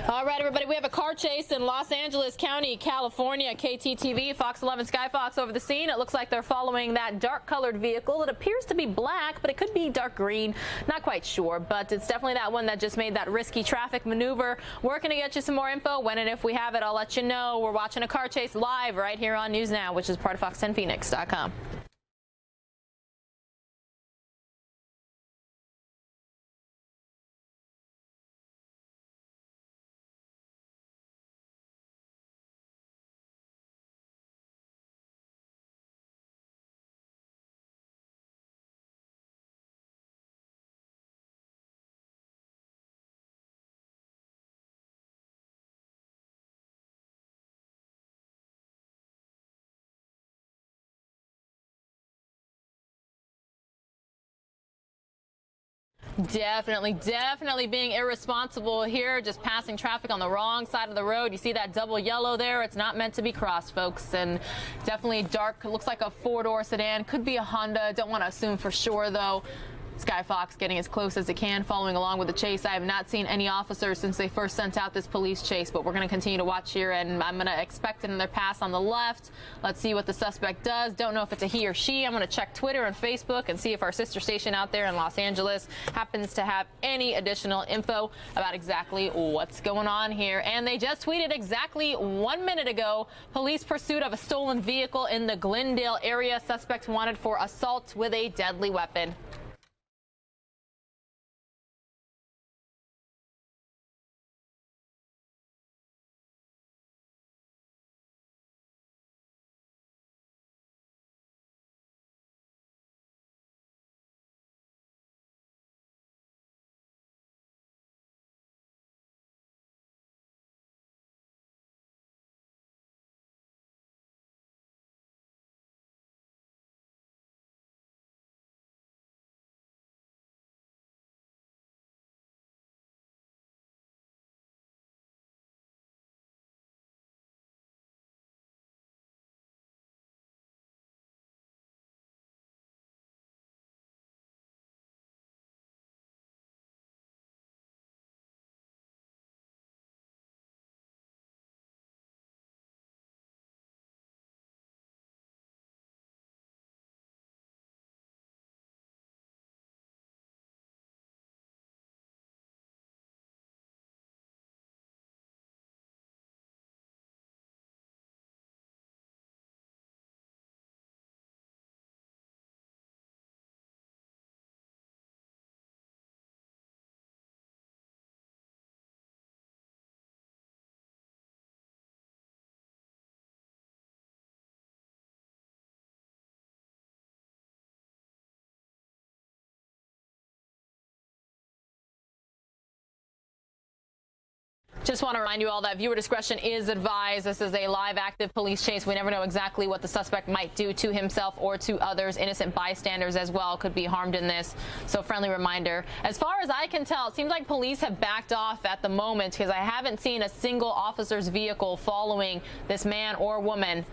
All right, everybody, we have a car chase in Los Angeles County, California. KTTV, Fox 11 Sky Fox over the scene. It looks like they're following that dark-colored vehicle. It appears to be black, but it could be dark green. Not quite sure, but it's definitely that one that just made that risky traffic maneuver. Working to get you some more info. When and if we have it, I'll let you know. We're watching a car chase live right here on News Now, which is part of Fox10Phoenix.com. Definitely being irresponsible here, just passing traffic on the wrong side of the road. You see that double yellow there? It's not meant to be crossed, folks. And definitely dark, looks like a four-door sedan. Could be a Honda. Don't want to assume for sure, though. Sky Fox getting as close as it can, following along with the chase. I have not seen any officers since they first sent out this police chase, but we're going to continue to watch here, and I'm going to expect another pass on the left. Let's see what the suspect does. Don't know if it's a he or she. I'm going to check Twitter and Facebook and see if our sister station out there in Los Angeles happens to have any additional info about exactly what's going on here. And they just tweeted exactly 1 minute ago, police pursuit of a stolen vehicle in the Glendale area. Suspect wanted for assault with a deadly weapon. Just want to remind you all that viewer discretion is advised. This is a live, active police chase. We never know exactly what the suspect might do to himself or to others. Innocent bystanders as well could be harmed in this. So friendly reminder. As far as I can tell, it seems like police have backed off at the moment because I haven't seen a single officer's vehicle following this man or woman.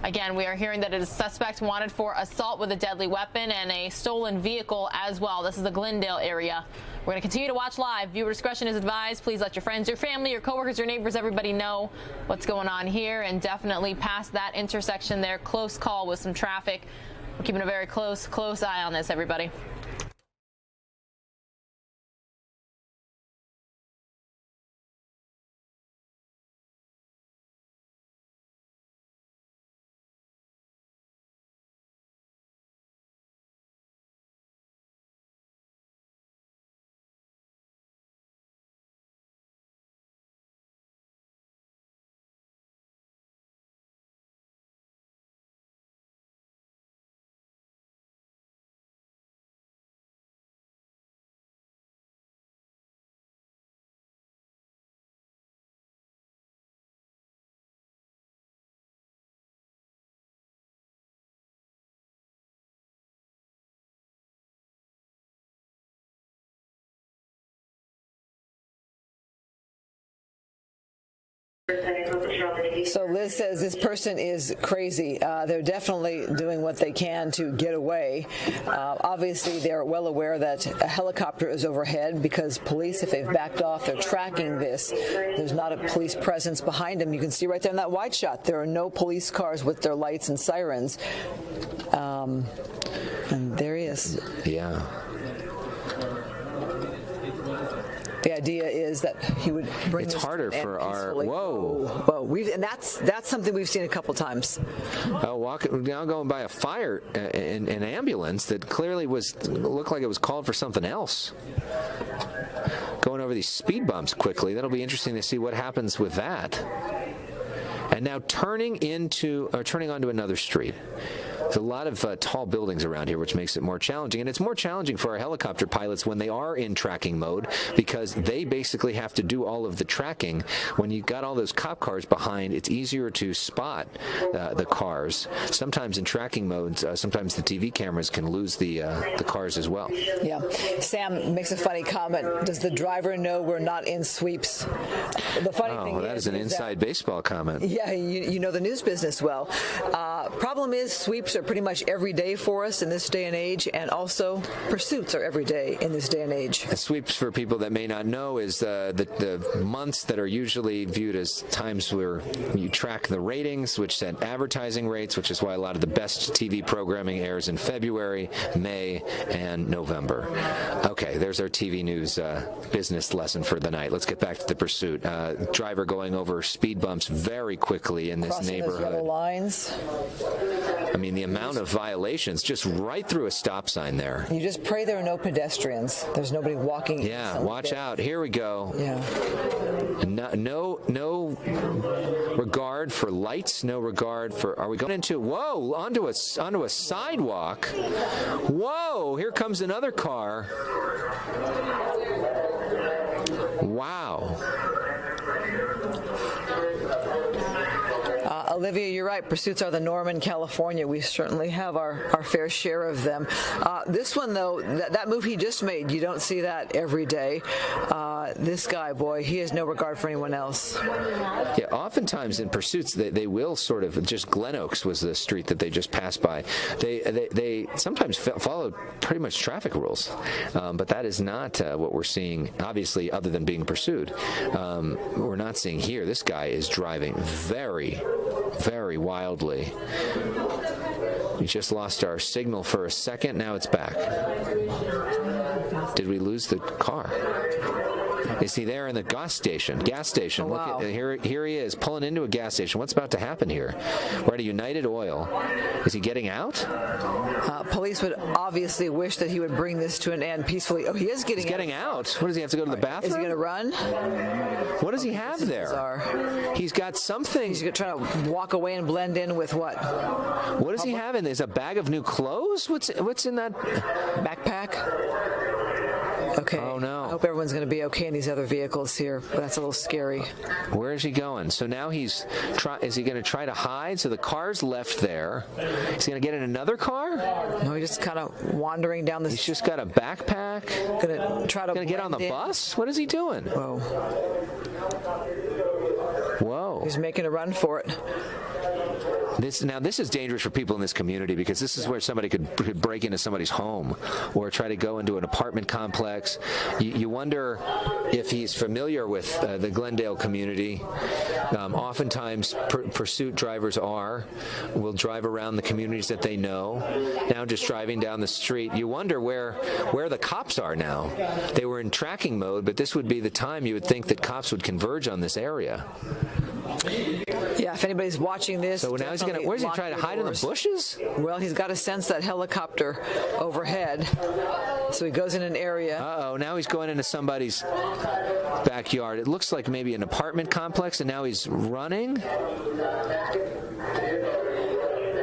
Again, we are hearing that it is a suspect wanted for assault with a deadly weapon and a stolen vehicle as well. This is the Glendale area. We're going to continue to watch live. Viewer discretion is advised. Please let your friends, your family, your coworkers, your neighbors, everybody know what's going on here. And definitely past that intersection there, close call with some traffic. We're keeping a very close eye on this, everybody. So Liz says this person is crazy. They're definitely doing what they can to get away. Obviously, they're well aware that a helicopter is overhead because police, if they've backed off, they're tracking this. There's not a police presence behind them. You can see right there in that wide shot, there are no police cars with their lights and sirens. And there he is. Yeah. The idea is that he would bring. It's harder for our and that's something we've seen a couple times. Now going by a fire, an ambulance that clearly looked like it was called for something else. Going over these speed bumps quickly. That'll be interesting to see what happens with that. And now turning onto another street. There's a lot of tall buildings around here, which makes it more challenging. And it's more challenging for our helicopter pilots when they are in tracking mode because they basically have to do all of the tracking. When you've got all those cop cars behind, it's easier to spot the cars. Sometimes in tracking modes, sometimes the TV cameras can lose the cars as well. Yeah. Sam makes a funny comment. Does the driver know we're not in sweeps? The funny thing that is an inside baseball comment. Yeah, you know the news business well. Problem is, sweeps are pretty much every day for us in this day and age, and also pursuits are every day in this day and age. Sweeps, for people that may not know, is the months that are usually viewed as times where you track the ratings, which set advertising rates, which is why a lot of the best TV programming airs in February, May, and November. Okay, there's our TV news business lesson for the night. Let's get back to the pursuit. Driver going over speed bumps very quickly in this Crossing neighborhood. those yellow lines. I mean, the amount of violations just right through a stop sign there. You just pray there are no pedestrians. There's nobody walking. Yeah, watch out. Here we go. Yeah. No regard for lights. No regard for. Are we going onto a sidewalk? Whoa! Here comes another car. Wow. Olivia, you're right. Pursuits are the norm in California. We certainly have our fair share of them. This one, though, that move he just made, you don't see that every day. This guy, boy, he has no regard for anyone else. Yeah, oftentimes in pursuits, they will sort of, just Glen Oaks was the street that they just passed by. They sometimes follow pretty much traffic rules, but that is not what we're seeing, obviously, other than being pursued. We're not seeing here. This guy is driving very, very wildly. We just lost our signal for a second. Now it's back. Did we lose the car? Is he there in the gas station? Oh, wow. Look at, here he is pulling into a gas station. What's about to happen here? We're at a United Oil. Is he getting out? Police would obviously wish that he would bring this to an end peacefully. Oh, he is getting out. What, does he have to go to the bathroom? Is he going to run? What does he have there? Bizarre. He's got something. He's trying to walk away and blend in with what? What does he have in there? Is a bag of new clothes? What's in that backpack? Okay. Oh, no. I hope everyone's going to be okay in these other vehicles here, but that's a little scary. Where is he going? So now is he going to try to hide? So the car's left there. Is he going to get in another car? No, he's just kind of wandering down the street. He's just got a backpack. Going to get on the bus? What is he doing? Whoa. He's making a run for it. This is dangerous for people in this community because this is where somebody could break into somebody's home or try to go into an apartment complex. You wonder if he's familiar with the Glendale community. Oftentimes, pursuit drivers will drive around the communities that they know. Now just driving down the street, you wonder where the cops are now. They were in tracking mode, but this would be the time you would think that cops would converge on this area. Yeah, if anybody's watching this. So now where's he trying to hide in the bushes? Well, he's got to sense that helicopter overhead. So he goes in an area. Uh-oh, now he's going into somebody's backyard. It looks like maybe an apartment complex, and now he's running.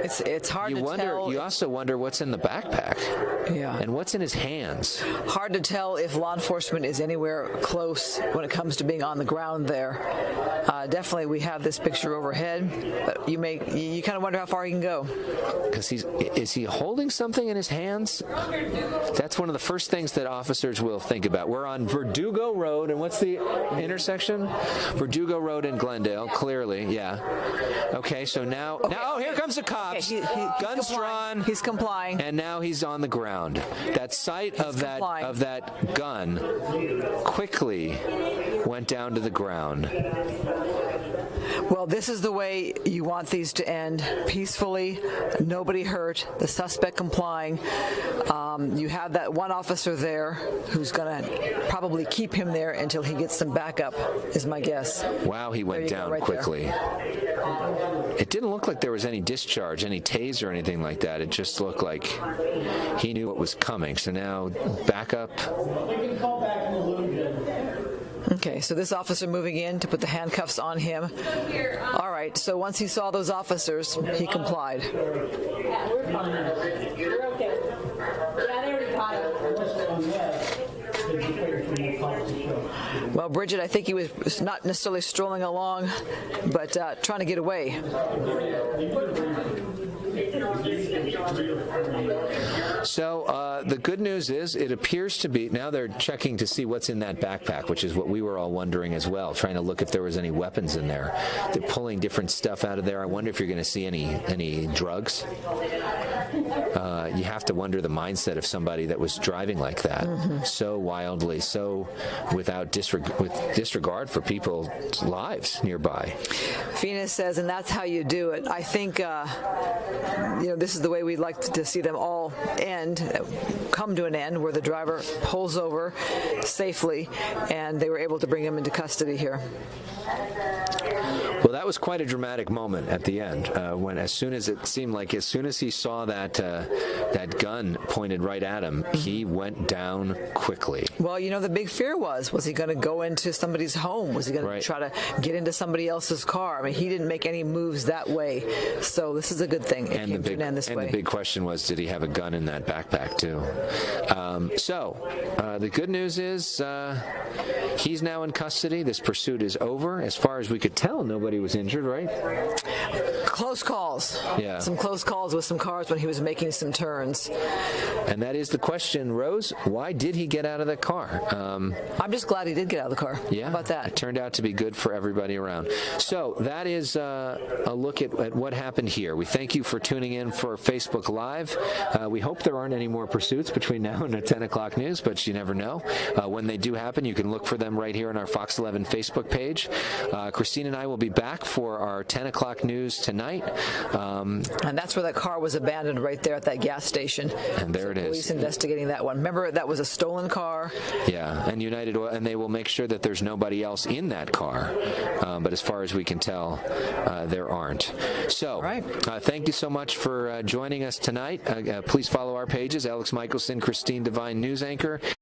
It's hard you to wonder. tell. You also wonder what's in the backpack. Yeah. And what's in his hands. Hard to tell if law enforcement is anywhere close when it comes to being on the ground there. Definitely, we have this picture overhead, but you kind of wonder how far he can go. Because is he holding something in his hands? That's one of the first things that officers will think about. We're on Verdugo Road, and what's the intersection? Verdugo Road in Glendale, clearly, yeah. Okay, so now here comes the cops. Okay, he's Guns drawn. He's complying. And now he's on the ground. That sight of that gun quickly went down to the ground. Well, this is the way you want these to end, peacefully, nobody hurt, the suspect complying. You have that one officer there who's going to probably keep him there until he gets some backup, is my guess. Wow, he went down quickly. It didn't look like there was any discharge, any taser or anything like that. It just looked like he knew what was coming. So now backup. Okay, so this officer moving in to put the handcuffs on him. All right, so once he saw those officers, he complied. Yeah, we're fine. We're okay. Yeah, they already caught him. Well, Bridget, I think he was not necessarily strolling along, but trying to get away. So the good news is it appears to be, now they're checking to see what's in that backpack, which is what we were all wondering as well, trying to look if there was any weapons in there. They're pulling different stuff out of there. I wonder if you're going to see any drugs. You have to wonder the mindset of somebody that was driving like that, so wildly, so without disregard for people's lives nearby. Phoenix says, and that's how you do it. I think, this is the way we'd like to see them all come to an end, where the driver pulls over safely, and they were able to bring him into custody here. Well, that was quite a dramatic moment at the end, when as soon as he saw that gun pointed right at him, he went down quickly. Well, the big fear was he going to go into somebody's home? Was he going to try to get into somebody else's car? I mean, he didn't make any moves that way, so this is a good thing. And the big question was, did he have a gun in that backpack too? The good news is he's now in custody. This pursuit is over. As far as we could tell, nobody was injured, right? Close calls. Yeah. Some close calls with some cars when he was making some turns. And that is the question, Rose. Why did he get out of the car? I'm just glad he did get out of the car. Yeah. How about that? It turned out to be good for everybody around. So that is a look at what happened here. We thank you for tuning in for Facebook Live. We hope there aren't any more pursuits between now and the 10 o'clock news, but you never know. When they do happen, you can look for them right here on our Fox 11 Facebook page. Christine and I will be back for our 10 o'clock news tonight. And that's where that car was abandoned, right there at that gas station. And there it is. Police investigating that one. Remember, that was a stolen car. Yeah, and United Oil, and they will make sure that there's nobody else in that car. But as far as we can tell, there aren't. So, thank you so much for joining us tonight. Please follow our pages, Alex Michelson, Christine Devine, news anchor.